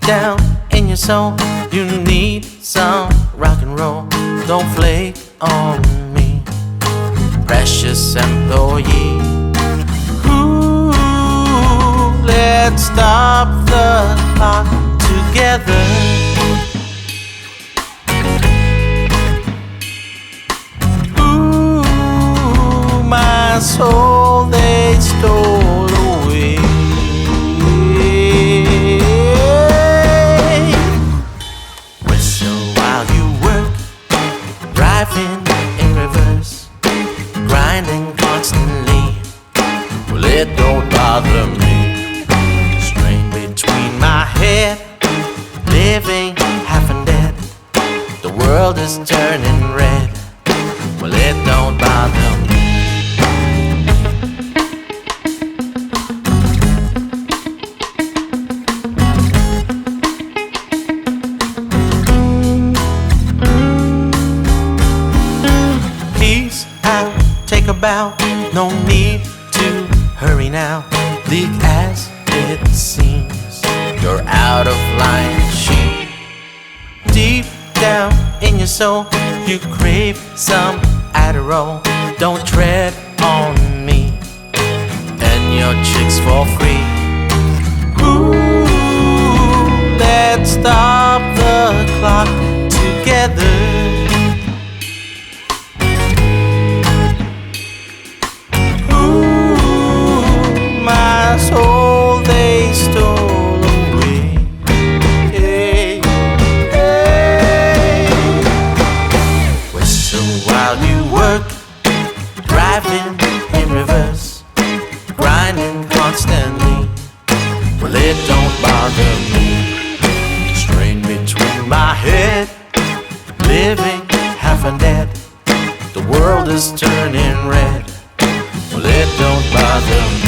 down in your soul, you need some rock and roll. Don't flake on me, precious employee. Ooh, let's stop the clock together. Ooh, my soul they stole away. Whistle while you work, driving in reverse, grinding constantly. Well, it don't bother me. Strain between my head, living half and dead. The world is turning red. Well, it don't bother me. Peace out, take a bow. No need to hurry now. Bleak as it seems, you're out of line, sheep. Deep down in your soul, you crave some Adderall. Don't tread on me and your chicks for free. Ooh, let's stop the clock together. Ooh, my soul they stole away. Hey, hey. Whistle while you work, driving in reverse, grinding constantly. Well, it don't bother me. Strain between my head, living half and dead. The world is turning red. Well, it don't bother me.